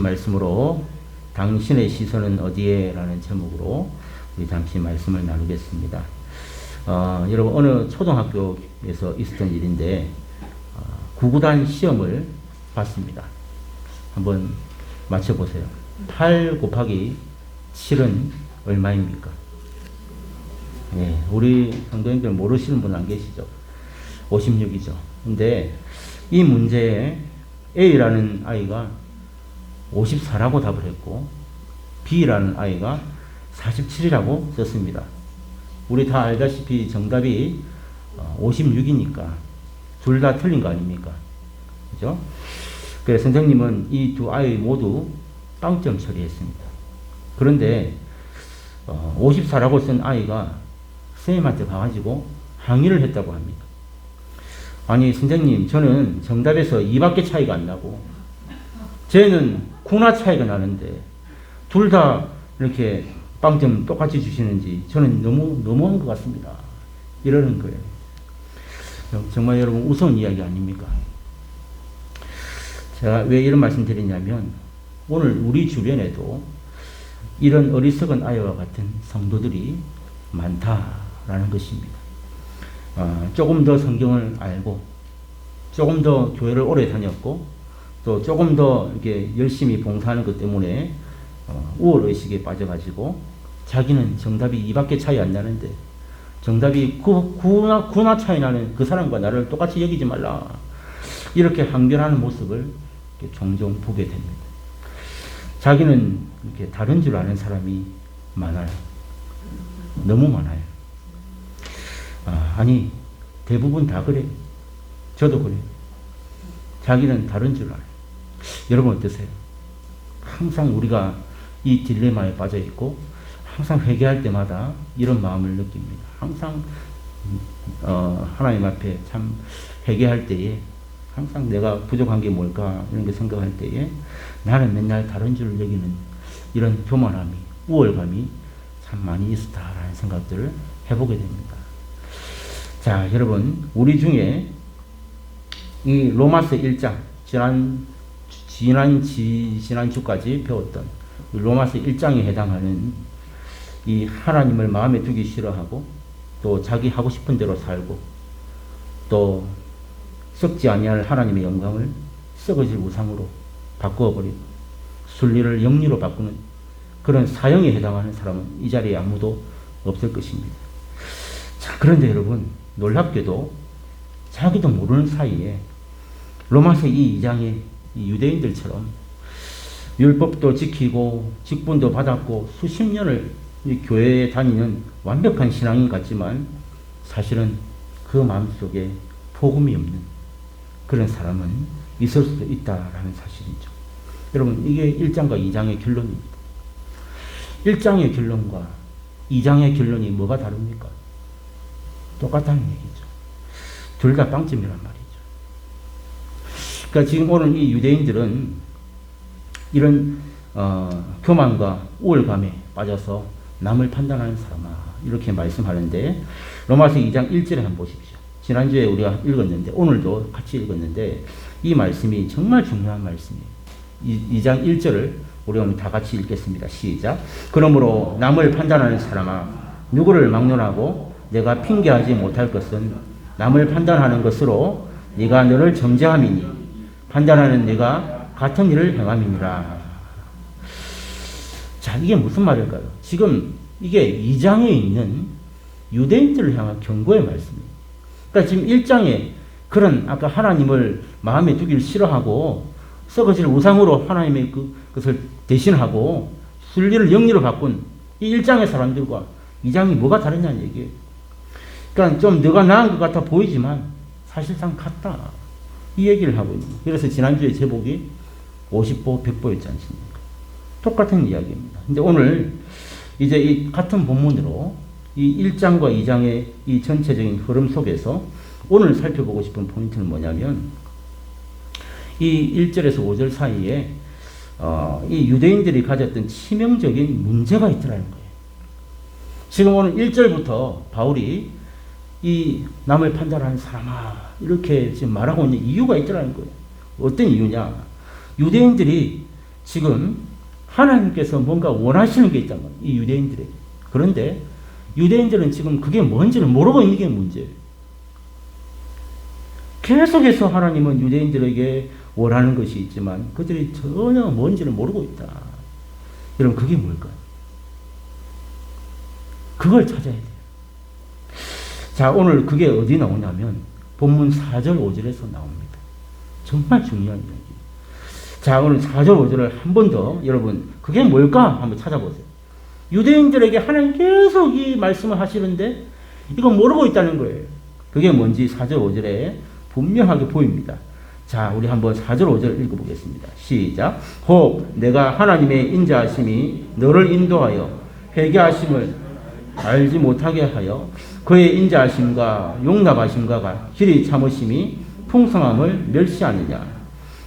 주신 말씀으로 당신의 시선은 어디에? 라는 제목으로 우리 잠시 말씀을 나누겠습니다. 여러분, 어느 초등학교에서 있었던 일인데 구구단 시험을 봤습니다. 한번 맞춰보세요. 8 곱하기 7은 얼마입니까? 네, 우리 성도님들 모르시는 분 안 계시죠? 56이죠. 근데 이 문제에 A라는 아이가 54라고 답을 했고 B라는 아이가 47이라고 썼습니다. 우리 다 알다시피 정답이 56이니까 둘 다 틀린 거 아닙니까? 그죠? 그래서 선생님은 이 두 아이 모두 빵점 처리했습니다. 그런데 54라고 쓴 아이가 선생님한테 가가지고 항의를 했다고 합니다. 아니 선생님, 저는 정답에서 2밖에 차이가 안 나고 쟤는 구나 차이가 나는데 둘 다 이렇게 빵점 똑같이 주시는지 저는 너무한 것 같습니다. 이러는 거예요. 정말 여러분 우스운 이야기 아닙니까? 제가 왜 이런 말씀 드리냐면 오늘 우리 주변에도 이런 어리석은 아이와 같은 성도들이 많다라는 것입니다. 조금 더 성경을 알고 조금 더 교회를 오래 다녔고 또 조금 더 이렇게 열심히 봉사하는 것 때문에 우월의식에 빠져가지고 자기는 정답이 2밖에 차이 안 나는데 정답이 구나 차이 나는 그 사람과 나를 똑같이 여기지 말라, 이렇게 항변하는 모습을 종종 보게 됩니다. 자기는 이렇게 다른 줄 아는 사람이 많아요. 너무 많아요. 아니 대부분 다 그래요. 저도 그래요. 자기는 다른 줄 알아요. 여러분 어떠세요? 항상 우리가 이 딜레마에 빠져 있고 항상 회개할 때마다 이런 마음을 느낍니다. 항상 하나님 앞에 참 회개할 때에 항상 내가 부족한 게 뭘까 이런 게 생각할 때에 나는 맨날 다른 줄 여기는 이런 교만함이, 우월감이 참 많이 있었다라는 생각들을 해보게 됩니다. 자, 여러분, 우리 중에 이 로마서 1장, 지난주까지 배웠던 로마서 1장에 해당하는 이 하나님을 마음에 두기 싫어하고 또 자기 하고 싶은 대로 살고 또 썩지 아니할 하나님의 영광을 썩어질 우상으로 바꾸어버리고 순리를 영리로 바꾸는 그런 사형에 해당하는 사람은 이 자리에 아무도 없을 것입니다. 자, 그런데 여러분, 놀랍게도 자기도 모르는 사이에 로마서 2장의 유대인들처럼 율법도 지키고 직분도 받았고 수십 년을 교회에 다니는 완벽한 신앙인 같지만 사실은 그 마음속에 복음이 없는 그런 사람은 있을 수도 있다라는 사실이죠. 여러분, 이게 1장과 2장의 결론입니다. 1장의 결론과 2장의 결론이 뭐가 다릅니까? 똑같다는 얘기죠. 둘 다 빵점이란 말이죠. 그러니까 지금 오늘 이 유대인들은 이런 교만과 우월감에 빠져서 남을 판단하는 사람아, 이렇게 말씀하는데 로마서 2장 1절에 한번 보십시오. 지난주에 우리가 읽었는데 오늘도 같이 읽었는데 이 말씀이 정말 중요한 말씀이에요. 2장 1절을 우리 오늘 다 같이 읽겠습니다. 시작. 그러므로 남을 판단하는 사람아, 누구를 막론하고 내가 핑계하지 못할 것은 남을 판단하는 것으로 네가 너를 정죄함이니 판단하는 네가 같은 일을 행함이니라. 자, 이게 무슨 말일까요? 지금 이게 2장에 있는 유대인들을 향한 경고의 말씀이에요. 그러니까 지금 1장에 그런 아까 하나님을 마음에 두기를 싫어하고 썩어질 우상으로 하나님의 그것을 대신하고 순리를 영리로 바꾼 이 1장의 사람들과 2장이 뭐가 다르냐는 얘기예요. 그러니까 좀 너가 나은 것 같아 보이지만 사실상 같다, 이 얘기를 하고 있는 거예요. 그래서 지난주에 제목이 50보 100보였지 않습니까? 똑같은 이야기입니다. 근데 오늘 이제 이 같은 본문으로 이 1장과 2장의 이 전체적인 흐름 속에서 오늘 살펴보고 싶은 포인트는 뭐냐면 이 1절에서 5절 사이에 이 유대인들이 가졌던 치명적인 문제가 있더라는 거예요. 지금 오늘 1절부터 바울이 이 남을 판단하는 사람아 이렇게 지금 말하고 있는 이유가 있더라는 거예요. 어떤 이유냐? 유대인들이 지금 하나님께서 뭔가 원하시는 게 있단 말이에요. 이 유대인들에게. 그런데 유대인들은 지금 그게 뭔지를 모르고 있는 게 문제예요. 계속해서 하나님은 유대인들에게 원하는 것이 있지만 그들이 전혀 뭔지를 모르고 있다. 여러분 그게 뭘까요? 그걸 찾아야 돼요. 자, 오늘 그게 어디 나오냐면 본문 4절 5절에서 나옵니다. 정말 중요한 이야기. 자, 오늘 4절 5절을 한 번 더 여러분 그게 뭘까 한번 찾아보세요. 유대인들에게 하나님 계속 이 말씀을 하시는데 이거 모르고 있다는 거예요. 그게 뭔지 4절 5절에 분명하게 보입니다. 자, 우리 한번 4절 5절 읽어보겠습니다. 시작. 혹 내가 하나님의 인자하심이 너를 인도하여 회개하심을 알지 못하게 하여 그의 인자하심과 용납하심과 길이 참으심이 풍성함을 멸시하느냐.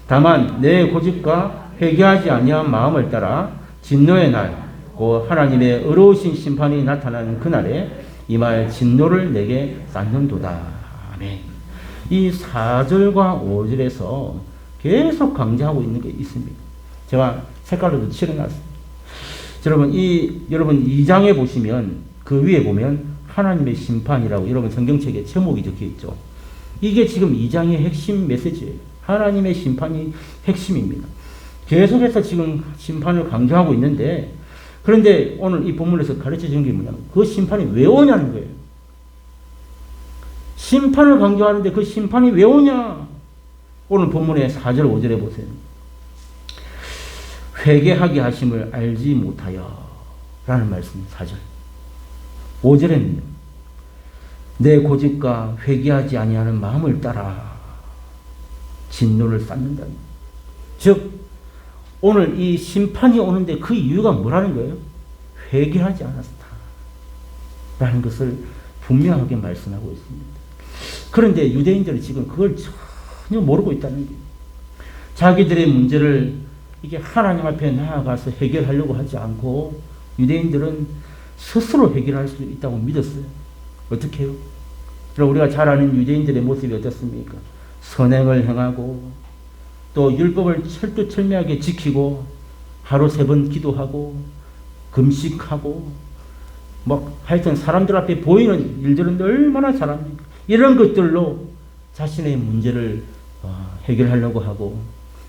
다만 내 고집과 회개하지 아니한 마음을 따라 진노의 날 곧 하나님의 의로우신 심판이 나타나는 그날에 이 말 진노를 내게 쌓는도다. 아멘. 이 4절과 5절에서 계속 강조하고 있는 게 있습니다. 제가 색깔로도 칠해놨습니다. 여러분 2장에 보시면 그 위에 보면 하나님의 심판이라고 여러분 성경책에 제목이 적혀 있죠. 이게 지금 2장의 핵심 메시지예요. 하나님의 심판이 핵심입니다. 계속해서 지금 심판을 강조하고 있는데 그런데 오늘 이 본문에서 가르쳐 주는 게 뭐냐면 그 심판이 왜 오냐는 거예요. 심판을 강조하는데 그 심판이 왜 오냐? 오늘 본문의 4절 5절에 보세요. 회개하게 하심을 알지 못하여 라는 말씀 4절. 5절에는요. 내 고집과 회개하지 아니하는 마음을 따라 진노를 쌓는다. 즉 오늘 이 심판이 오는데 그 이유가 뭐라는 거예요? 회개하지 않았다. 라는 것을 분명하게 말씀하고 있습니다. 그런데 유대인들은 지금 그걸 전혀 모르고 있다는 게 자기들의 문제를 이게 하나님 앞에 나아가서 해결하려고 하지 않고 유대인들은 스스로 해결할 수 있다고 믿었어요. 어떻게 해요? 우리가 잘 아는 유대인들의 모습이 어떻습니까? 선행을 행하고 또 율법을 철두철미하게 지키고 하루 3번 기도하고 금식하고 하여튼 사람들 앞에 보이는 일들은 얼마나 잘합니까? 이런 것들로 자신의 문제를 해결하려고 하고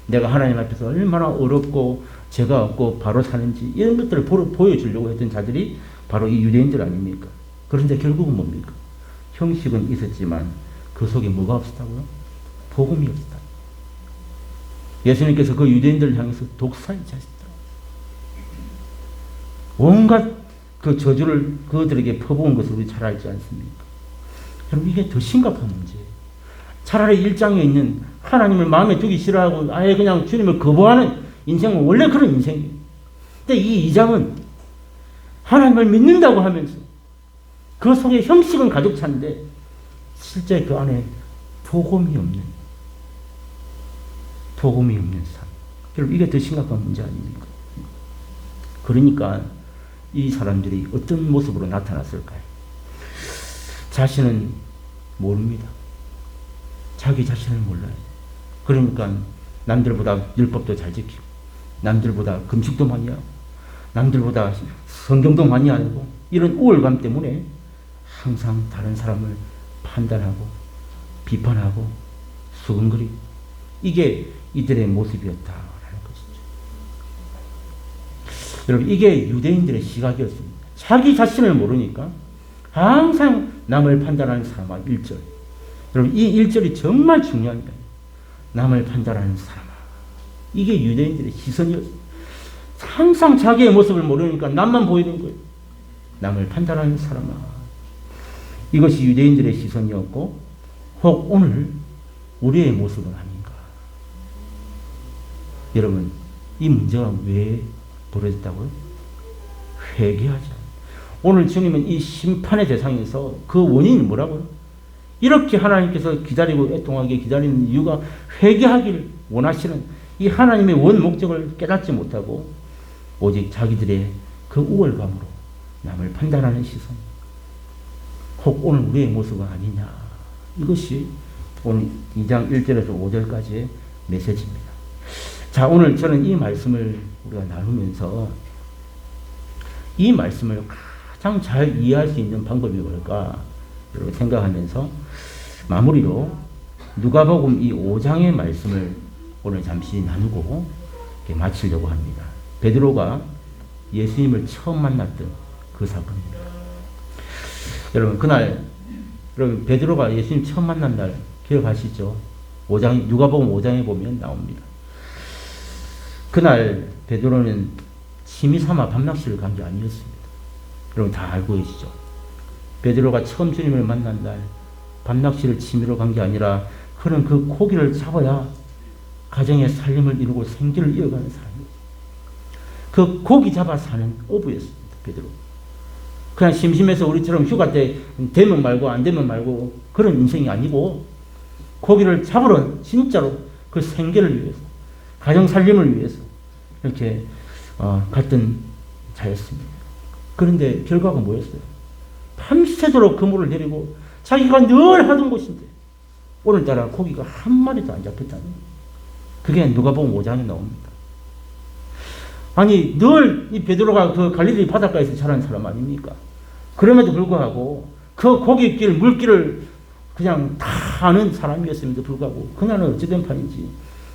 내가 하나님 앞에서 얼마나 어렵고 죄가 없고 바로 사는지 이런 것들을 보여주려고 했던 자들이 바로 이 유대인들 아닙니까? 그런데 결국은 뭡니까? 형식은 있었지만 그 속에 뭐가 없었다고요? 복음이 없었다. 예수님께서 그 유대인들을 향해서 독살자시다. 온갖 그 저주를 그들에게 퍼부은 것을 우리 잘 알지 않습니까? 여러분 이게 더 심각한 문제예요. 차라리 1장에 있는 하나님을 마음에 두기 싫어하고 아예 그냥 주님을 거부하는 인생은 원래 그런 인생이에요. 근데 이 2장은 하나님을 믿는다고 하면서 그 속에 형식은 가득 찬데 실제 그 안에 복음이 없는 삶. 여러분 이게 더 심각한 문제 아닙니까? 그러니까 이 사람들이 어떤 모습으로 나타났을까요? 자신은 모릅니다. 자기 자신을 몰라요. 그러니까 남들보다 율법도 잘 지키고 남들보다 금식도 많이 하고 남들보다 성경도 많이 알고 이런 우월감 때문에 항상 다른 사람을 판단하고 비판하고 수근거리고 이게 이들의 모습이었다라는 것이죠. 여러분 이게 유대인들의 시각이었습니다. 자기 자신을 모르니까 항상 남을 판단하는 사람아 1절. 여러분 이 1절이 정말 중요한 거예요. 남을 판단하는 사람아. 이게 유대인들의 시선이었습니다. 항상 자기의 모습을 모르니까 남만 보이는 거예요. 남을 판단하는 사람아. 이것이 유대인들의 시선이었고 혹 오늘 우리의 모습은 아닌가. 여러분 이 문제가 왜 벌어졌다고요? 회개하지 않아요. 오늘 주님은 이 심판의 대상에서 그 원인이 뭐라고요? 이렇게 하나님께서 기다리고 애통하게 기다리는 이유가 회개하기를 원하시는 이 하나님의 원 목적을 깨닫지 못하고 오직 자기들의 그 우월감으로 남을 판단하는 시선 혹 오늘 우리의 모습은 아니냐. 이것이 오늘 2장 1절에서 5절까지의 메시지입니다. 자, 오늘 저는 이 말씀을 우리가 나누면서 이 말씀을 가장 잘 이해할 수 있는 방법이 뭘까 이렇게 생각하면서 마무리로 누가복음 이 5장의 말씀을 오늘 잠시 나누고 이렇게 마치려고 합니다. 베드로가 예수님을 처음 만났던 그 사건입니다. 여러분 그날 여러분 베드로가 예수님 처음 만난 날 기억하시죠? 5장 누가복음 5장에 보면 나옵니다. 그날 베드로는 취미 삼아 밤낚시를 간 게 아니었습니다. 여러분 다 알고 계시죠? 베드로가 처음 주님을 만난 날 밤낚시를 취미로 간 게 아니라 그는 그 고기를 잡아야 가정의 살림을 이루고 생계를 이어가는 사람이에요. 그 고기 잡아 사는 어부였습니다. 베드로. 그냥 심심해서 우리처럼 휴가 때 되면 말고 안 되면 말고 그런 인생이 아니고 고기를 잡으러 진짜로 그 생계를 위해서 가정 살림을 위해서 이렇게 갔던 자였습니다. 그런데 결과가 뭐였어요? 밤새도록 그물을 내리고 자기가 늘 하던 곳인데 오늘따라 고기가 한 마리도 안 잡혔다는 거예요. 그게 누가복음 5장에 나옵니다. 아니 늘 이 베드로가 그 갈릴리 바닷가에서 자란 사람 아닙니까? 그럼에도 불구하고 그 고깃길 물길을 그냥 다 아는 사람이었음에도 불구하고 그날은 어찌된 판인지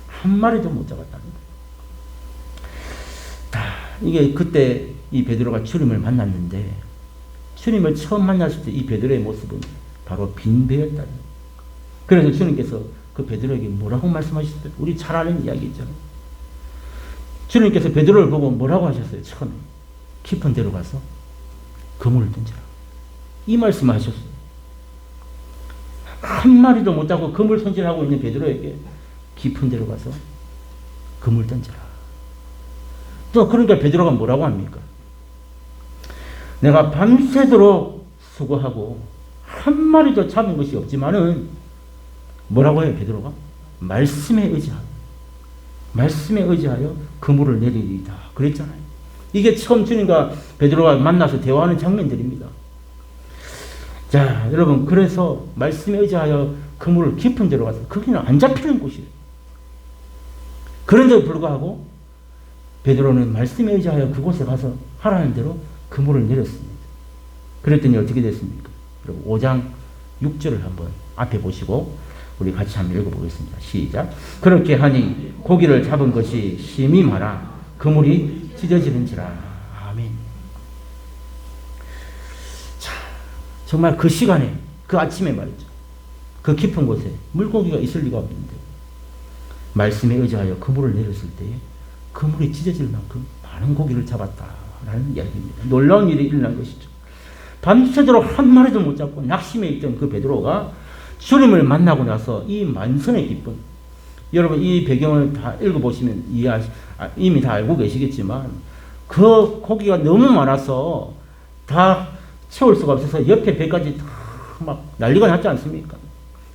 한 마리도 못 잡았다는 거예요. 이게 그때 이 베드로가 주님을 만났는데 주님을 처음 만났을 때 이 베드로의 모습은 바로 빈배였다는 거예요. 그래서 주님께서 그 베드로에게 뭐라고 말씀하셨어요? 우리 잘 아는 이야기 있잖아요. 주님께서 베드로를 보고 뭐라고 하셨어요? 처음에 깊은 데로 가서 그물을 던져라. 이 말씀을 하셨어요. 한 마리도 못 잡고 그물 손질하고 있는 베드로에게 깊은 데로 가서 그물 던져라. 또 그러니까 베드로가 뭐라고 합니까? 내가 밤새도록 수고하고 한 마리도 잡은 것이 없지만은 뭐라고 해요 베드로가? 말씀에 의지하여 그물을 내리리이다 그랬잖아요. 이게 처음 주님과 베드로가 만나서 대화하는 장면들입니다. 자 여러분 그래서 말씀에 의지하여 그물을 깊은 데로 가서 거기는 안 잡히는 곳이에요. 그런데도 불구하고 베드로는 말씀에 의지하여 그곳에 가서 하라는 대로 그물을 내렸습니다. 그랬더니 어떻게 됐습니까? 여러분 5장 6절을 한번 앞에 보시고 우리 같이 한번 읽어보겠습니다. 시작. 그렇게 하니 고기를 잡은 것이 심히 많아 그물이 찢어지는지라. 아멘. 자, 정말 그 시간에 그 아침에 말이죠. 그 깊은 곳에 물고기가 있을 리가 없는데 말씀에 의지하여 그물을 내렸을 때에 그물이 찢어질 만큼 많은 고기를 잡았다라는 이야기입니다. 놀라운 일이 일어난 것이죠. 밤새도록 한 마리도 못 잡고 낙심해 있던 그 베드로가 주님을 만나고 나서 이 만선의 기쁨, 여러분 이 배경을 다 읽어보시면 이미 다 알고 계시겠지만 그 고기가 너무 많아서 다 채울 수가 없어서 옆에 배까지 다 막 난리가 났지 않습니까?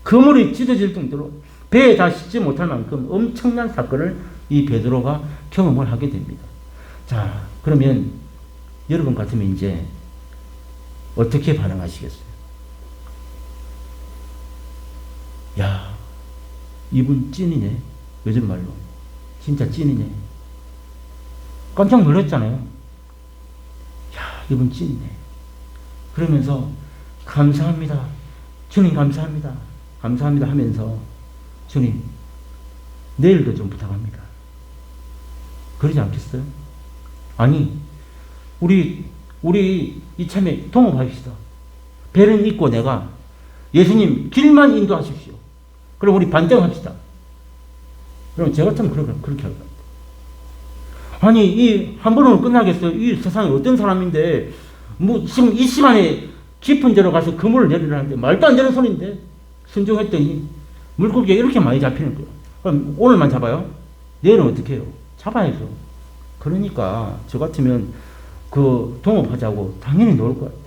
그물이 찢어질 정도로 배에 다 싣지 못할 만큼 엄청난 사건을 이 베드로가 경험을 하게 됩니다. 자, 그러면 여러분 같으면 이제 어떻게 반응하시겠어요? 야, 이분 찐이네. 요즘 말로. 진짜 찐이네. 깜짝 놀랐잖아요. 야, 이분 찐이네. 그러면서 감사합니다. 주님 감사합니다. 감사합니다 하면서 주님 내일도 좀 부탁합니다. 그러지 않겠어요? 아니, 우리 이참에 동업합시다. 배는 있고 내가 예수님 길만 인도하십시오. 그럼 우리 반정합시다. 그럼 제가 참 그렇게 할 겁니다. 아니, 이 한 번으로 끝나겠어요? 이 세상에 어떤 사람인데, 뭐, 지금 이 시간에 깊은 데로 가서 그물을 내리라는데, 말도 안 되는 소리인데, 순종했더니, 물고기가 이렇게 많이 잡히는 거예요. 그럼 오늘만 잡아요? 내일은 어떻게 해요? 잡아야죠. 그러니까, 저 같으면, 그, 동업하자고 당연히 놓을 것 같아요.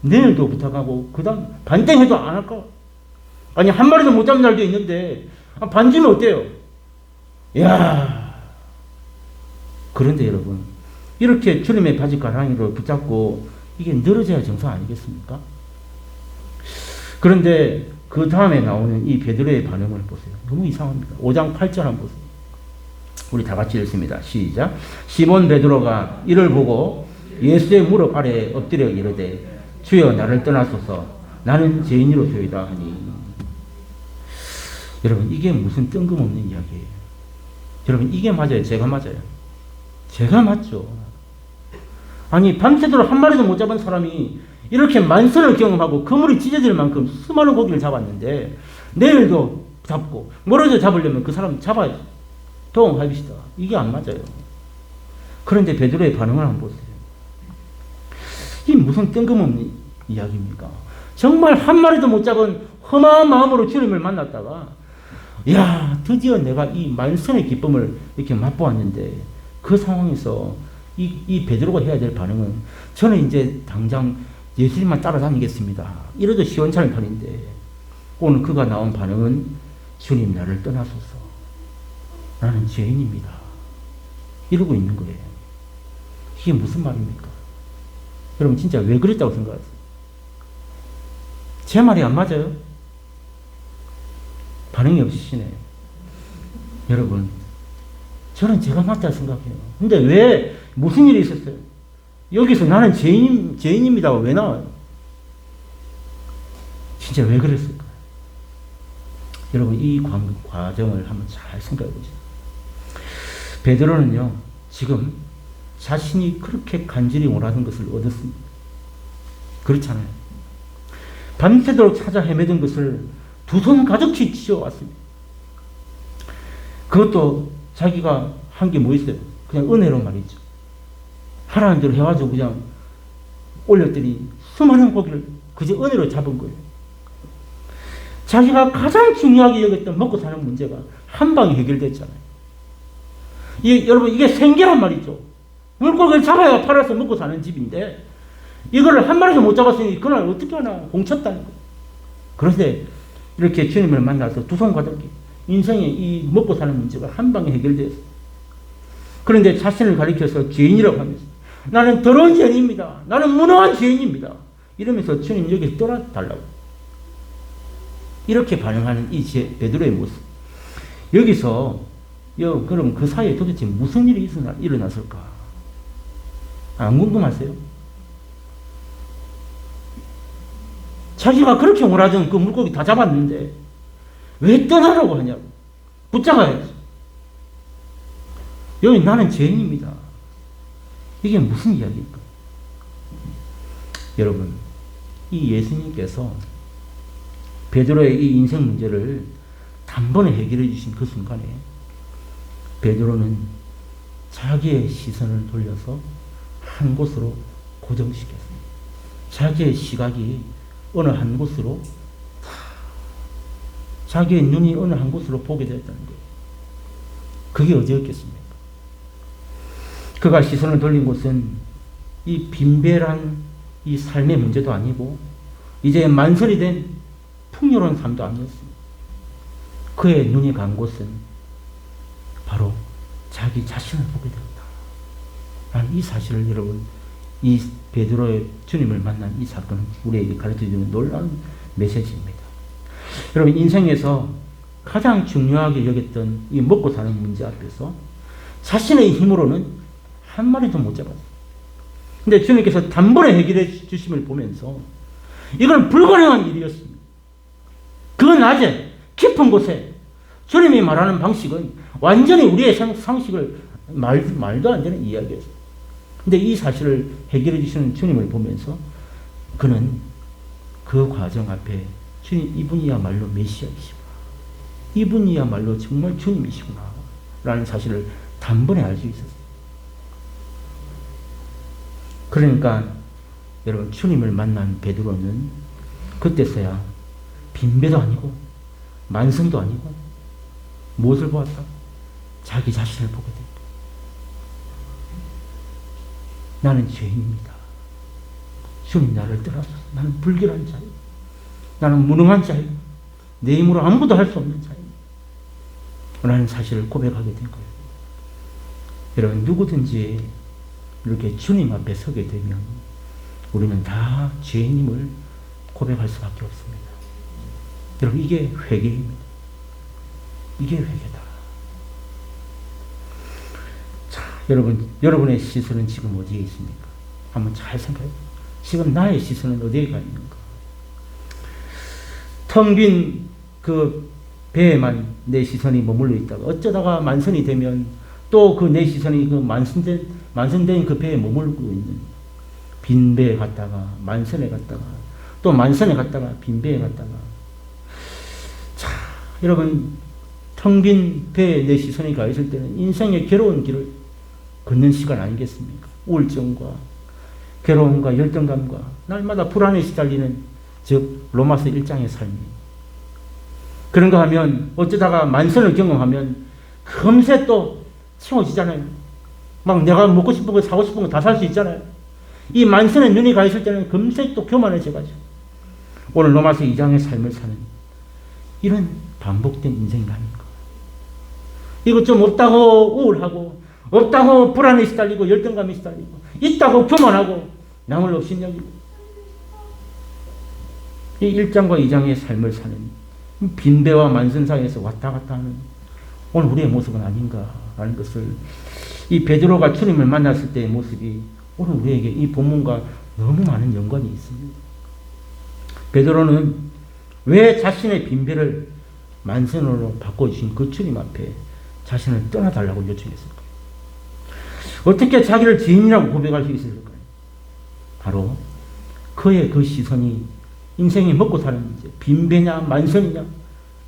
내일도 부탁하고, 그 다음, 반땡해도 안 할까? 아니, 한 마리도 못 잡는 날도 있는데, 반지면 어때요? 이야. 그런데 여러분, 이렇게 주님의 바지 가랑이를 붙잡고, 이게 늘어져야 정상 아니겠습니까? 그런데, 그 다음에 나오는 이 베드로의 반응을 보세요. 너무 이상합니다. 5장 8절 한번 보세요. 우리 다 같이 읽습니다. 시작. 시몬 베드로가 이를 보고 예수의 무릎 아래에 엎드려 이르되 주여 나를 떠나소서 나는 죄인이로소이다 하니. 여러분 이게 무슨 뜬금없는 이야기예요. 여러분 이게 맞아요? 제가 맞아요? 제가 맞죠. 아니 밤새도록 한 마리도 못 잡은 사람이 이렇게 만선을 경험하고 그물이 찢어질 만큼 수많은 고기를 잡았는데 내일도 잡고 모레도 잡으려면 그 사람 잡아야지. 동업합시다. 이게 안 맞아요. 그런데 베드로의 반응을 한번 보세요. 이 무슨 뜬금없는 이야기입니까? 정말 한 마리도 못 잡은 험한 마음으로 주님을 만났다가 야 드디어 내가 이 만선의 기쁨을 이렇게 맛보았는데 그 상황에서 이 베드로가 해야 될 반응은 저는 이제 당장 예수님만 따라다니겠습니다. 이래도 시원찮을 판인데 오늘 그가 나온 반응은 주님 나를 떠나소서 나는 죄인입니다. 이러고 있는 거예요. 이게 무슨 말입니까? 여러분 진짜 왜 그랬다고 생각하세요? 제 말이 안 맞아요? 반응이 없으시네. 여러분 저는 제가 맞다고 생각해요. 근데 왜 무슨 일이 있었어요? 여기서 나는 죄인입니다가 왜 나와요? 진짜 왜 그랬을까요? 여러분 이 과정을 한번 잘 생각해 보세요. 베드로는요 지금 자신이 그렇게 간절히 원하는 것을 얻었습니다. 그렇잖아요. 밤새도록 찾아 헤매던 것을 두 손 가득히 쥐어왔습니다. 그것도 자기가 한 게 뭐 있어요? 그냥 은혜로 말이죠. 하라는 대로 해가지고 그냥 올렸더니 수많은 고기를 그저 은혜로 잡은 거예요. 자기가 가장 중요하게 여겼던 먹고 사는 문제가 한 방에 해결됐잖아요. 여러분 이게 생계란 말이죠. 물고기를 잡아야 팔아서 먹고 사는 집인데 이거를 한 마리도 못 잡았으니 그날 어떻게 하나 공쳤다는 거예요. 그런데 이렇게 주님을 만나서 두 손 가득히 인생의 이 먹고 사는 문제가 한 방에 해결되었어요. 그런데 자신을 가리켜서 죄인이라고 하면서 나는 더러운 죄인입니다. 나는 무능한 죄인입니다. 이러면서 주님 여기 떠나달라고. 이렇게 반응하는 이 베드로의 모습. 여기서 그럼 그 사이에 도대체 무슨 일이 일어났을까? 안 궁금하세요? 자기가 그렇게 원하던 그 물고기 다 잡았는데 왜 떠나라고 하냐고. 붙잡아야지. 여기 나는 죄인입니다. 이게 무슨 이야기일까? 여러분, 이 예수님께서 베드로의 이 인생 문제를 단번에 해결해 주신 그 순간에 베드로는 자기의 시선을 돌려서 한 곳으로 고정시켰습니다. 자기의 시각이 어느 한 곳으로, 자기의 눈이 어느 한 곳으로 보게 되었다는 거예요. 그게 어디였겠습니까? 그가 시선을 돌린 곳은 이 빈배란 이 삶의 문제도 아니고 이제 만설이 된 풍요로운 삶도 아니었습니다. 그의 눈이 간 곳은 바로 자기 자신을 보게 되었다. 난 이 사실을 여러분, 이 베드로의 주님을 만난 이 사건은 우리에게 가르쳐주는 놀라운 메시지입니다. 여러분 인생에서 가장 중요하게 여겼던 이 먹고 사는 문제 앞에서 자신의 힘으로는 한 마리도 못 잡았어요. 근데 주님께서 단번에 해결해 주심을 보면서 이건 불가능한 일이었습니다. 그 낮에 깊은 곳에 주님이 말하는 방식은 완전히 우리의 상식을 말도 안 되는 이야기였어요. 근데 이 사실을 해결해 주시는 주님을 보면서 그는 그 과정 앞에 주님, 이분이야말로 메시아이시구나. 이분이야말로 정말 주님이시구나. 라는 사실을 단번에 알 수 있었어요. 그러니까 여러분 주님을 만난 베드로는 그때서야 빈배도 아니고 만성도 아니고 무엇을 보았다? 자기 자신을 보게 됐다. 나는 죄인입니다. 주님 나를 떠나서 나는 불결한 자예요. 나는 무능한 자예요. 내 힘으로 아무도 할 수 없는 자예요. 라는 사실을 고백하게 된 거예요. 여러분 누구든지 이렇게 주님 앞에 서게 되면 우리는 다 죄인임을 고백할 수밖에 없습니다. 여러분 이게 회개입니다. 이게 회개다. 여러분의 시선은 지금 어디에 있습니까? 한번 잘 생각해. 지금 나의 시선은 어디에 가 있는가? 텅 빈 그 배에만 내 시선이 머물러 있다가 어쩌다가 만선이 되면 또 그 내 시선이 그 만선된 그 배에 머물고 있는 빈 배에 갔다가 만선에 갔다가 또 만선에 갔다가 빈 배에 갔다가 자, 여러분 텅 빈 배에 내 시선이 가 있을 때는 인생의 괴로운 길을 걷는 시간 아니겠습니까? 우울증과 괴로움과 열등감과 날마다 불안에 시달리는 즉 로마서 1장의 삶이 그런가 하면 어쩌다가 만선을 경험하면 금세 또 채워지잖아요. 막 내가 먹고 싶은 거 사고 싶은 거 다 살 수 있잖아요. 이 만선에 눈이 가 있을 때는 금세 또 교만해져가지고 오늘 로마서 2장의 삶을 사는 이런 반복된 인생이 아닌가. 이거 좀 없다고 우울하고 없다고 불안에 시달리고 열등감에 시달리고 있다고 교만하고 남을 업신여기고 이 1장과 2장의 삶을 사는 빈배와 만선 사이에서 왔다 갔다 하는 오늘 우리의 모습은 아닌가라는 것을 이 베드로가 주님을 만났을 때의 모습이 오늘 우리에게 이 본문과 너무 많은 연관이 있습니다. 베드로는 왜 자신의 빈배를 만선으로 바꿔주신 그 주님 앞에 자신을 떠나달라고 요청했을까요? 어떻게 자기를 죄인이라고 고백할 수 있을까요? 바로 그의 그 시선이 인생이 먹고 사는 문제, 빈배냐 만선이냐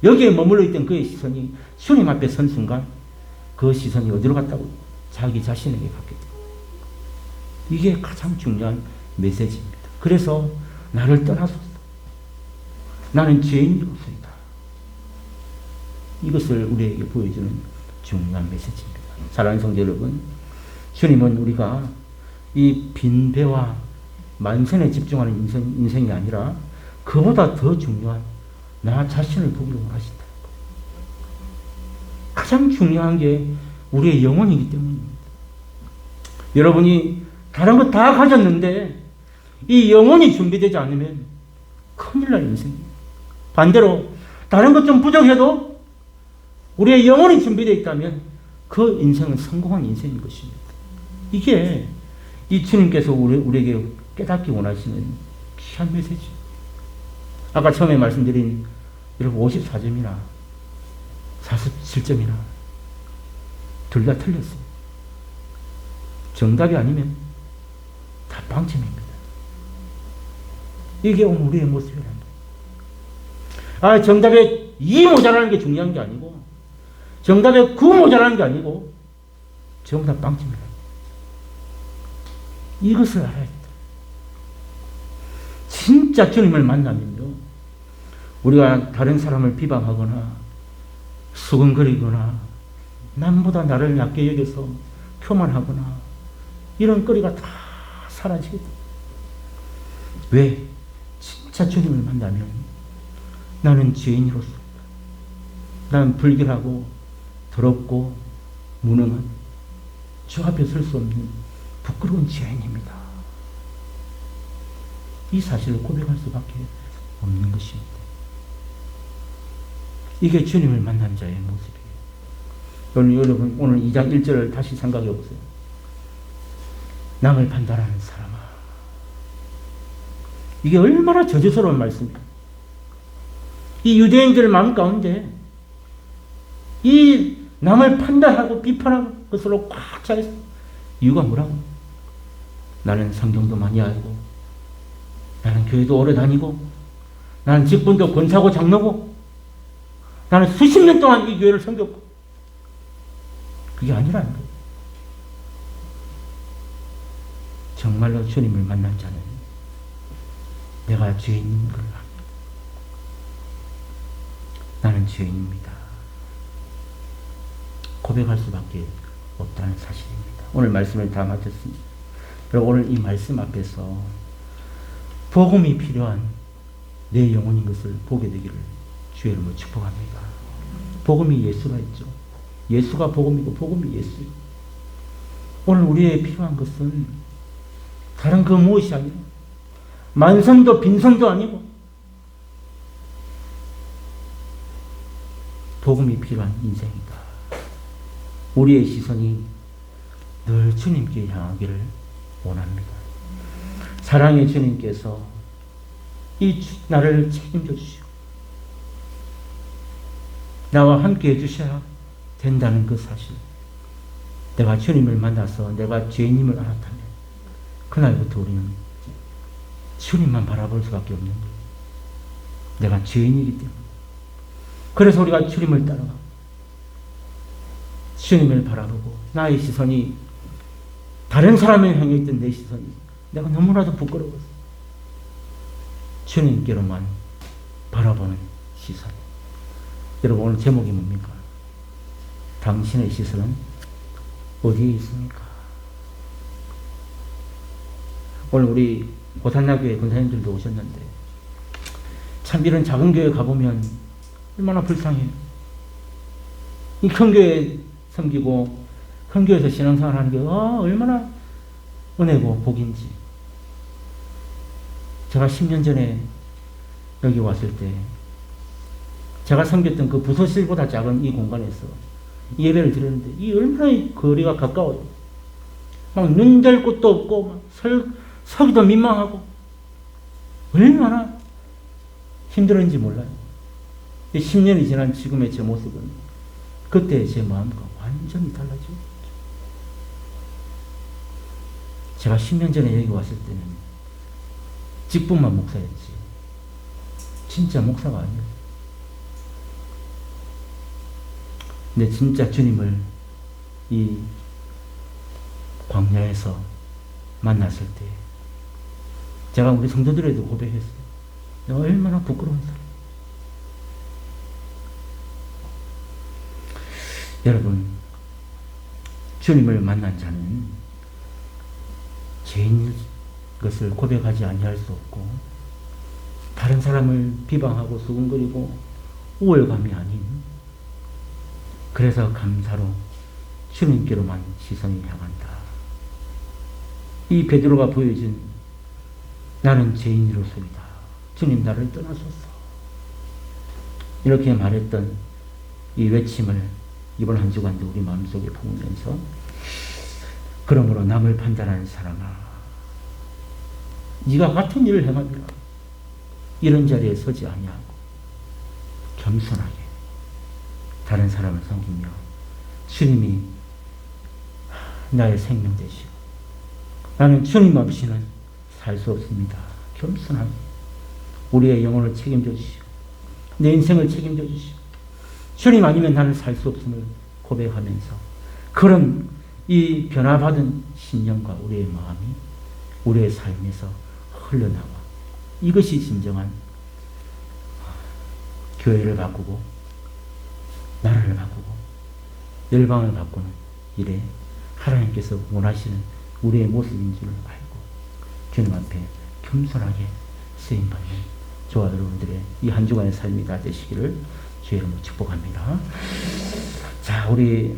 여기에 머물러 있던 그의 시선이 주님 앞에 선 순간 그 시선이 어디로 갔다고? 자기 자신에게 갔기 때문에. 이게 가장 중요한 메시지입니다. 그래서 나를 떠나소서. 나는 죄인으로서이다. 이것을 우리에게 보여주는 중요한 메시지입니다. 사랑하는 성도 여러분, 주님은 우리가 이 빈배와 만선에 집중하는 인생이 아니라 그보다 더 중요한 나 자신을 보기를 원하신다. 가장 중요한 게 우리의 영혼이기 때문입니다. 여러분이 다른 거 다 가졌는데 이 영혼이 준비되지 않으면 큰일 날 인생입니다. 반대로 다른 것 좀 부족해도 우리의 영혼이 준비되어 있다면 그 인생은 성공한 인생인 것입니다. 이게 이 주님께서 우리에게 깨닫기 원하시는 귀한 메시지. 아까 처음에 말씀드린 여러분 54점이나 47점이나 둘 다 틀렸어요. 정답이 아니면 다 방침입니다. 이게 오늘 우리의 모습이라는 거예요. 정답에 2 모자라는 게 중요한 게 아니고 정답에 9 모자라는 게 아니고 전부 다 방침이라는 거예요. 이것을 알아야 된다. 진짜 주님을 만나면요. 우리가 다른 사람을 비방하거나 수근거리거나 남보다 나를 낮게 여겨서 교만하거나 이런 거리가 다 사라지게 됩니다. 왜? 진짜 주님을 만나면 나는 죄인으로서 나는 불결하고 더럽고 무능한 주 앞에 설 수 없는 부끄러운 죄인입니다. 이 사실을 고백할 수밖에 없는 것입니다. 이게 주님을 만난 자의 모습이에요. 여러분 오늘 2장 1절을 다시 생각해 보세요. 남을 판단하는 사람아. 이게 얼마나 저주스러운 말씀입니까? 이 유대인들 마음 가운데 이 남을 판단하고 비판하는 것으로 꽉 차 있어. 이유가 뭐라고? 나는 성경도 많이 알고 나는 교회도 오래 다니고 나는 직분도 권사고 장로고 나는 수십 년 동안 이 교회를 섬겼고 그게 아니라는 거예요. 정말로 주님을 만난 자는 내가 죄인인 걸 압니다. 나는 죄인입니다. 고백할 수밖에 없다는 사실입니다. 오늘 말씀을 다 마쳤습니다. 그리고 오늘 이 말씀 앞에서 복음이 필요한 내 영혼인 것을 보게 되기를 주의 이름으로 축복합니다. 복음이 예수가 있죠. 예수가 복음이고 복음이 예수이고 오늘 우리에게 필요한 것은 다른 그 무엇이 아니라 만선도 빈선도 아니고 복음이 필요한 인생이다. 우리의 시선이 늘 주님께 향하기를 원합니다. 사랑의 주님께서 나를 책임져 주시고 나와 함께 해주셔야 된다는 그 사실. 내가 주님을 만나서 내가 죄인임을 알았다면 그날부터 우리는 주님만 바라볼 수밖에 없는 거예요. 내가 죄인이기 때문에. 그래서 우리가 주님을 따라가 주님을 바라보고 나의 시선이 다른 사람을 향해 있던 내 시선이 내가 너무나도 부끄러워서 주님께로만 바라보는 시선. 여러분 오늘 제목이 뭡니까? 당신의 시선은 어디에 있습니까? 오늘 우리 고산나교회 권사님들도 오셨는데 참 이런 작은 교회 가보면 얼마나 불쌍해요. 이 큰 교회 섬기고 큰 교회에서 신앙생활 하는 게 얼마나 은혜고 복인지. 제가 10년 전에 여기 왔을 때 제가 섬겼던 그 부서실보다 작은 이 공간에서 예배를 드렸는데 이 얼마나 거리가 가까워요. 막 눈댈 곳도 없고 막 서기도 민망하고 얼마나 힘들었는지 몰라요. 10년이 지난 지금의 제 모습은 그때의 제 마음과 완전히 달라지고 제가 10년 전에 여기 왔을 때는 직분만 목사였지 진짜 목사가 아니에요. 근데 진짜 주님을 이 광야에서 만났을 때 제가 우리 성도들에도 고백했어요. 내가 얼마나 부끄러운 사람. 여러분 주님을 만난 자는 죄인인 것을 고백하지 아니할 수 없고 다른 사람을 비방하고 수군거리고 우월감이 아닌 그래서 감사로 주님께로만 시선이 향한다. 이 베드로가 보여준 나는 죄인으로서이다. 주님 나를 떠나소서. 이렇게 말했던 이 외침을 이번 한 주간도 우리 마음속에 품으면서 그러므로 남을 판단하는 사람아 네가 같은 일을 행하리라. 이런 자리에 서지 아니하고 겸손하게 다른 사람을 섬기며 주님이 나의 생명 되시고 나는 주님 없이는 살 수 없습니다. 겸손하게 우리의 영혼을 책임져 주시고 내 인생을 책임져 주시고 주님 아니면 나는 살 수 없음을 고백하면서 그런 이 변화받은 심령과 우리의 마음이 우리의 삶에서 흘러나와 이것이 진정한 교회를 바꾸고 나라를 바꾸고 열방을 바꾸는 일에 하나님께서 원하시는 우리의 모습인 줄 알고 주님 앞에 겸손하게 쓰임받는 저와 여러분들의 이 한 주간의 삶이 다 되시기를 주의 이름으로 축복합니다. 자, 우리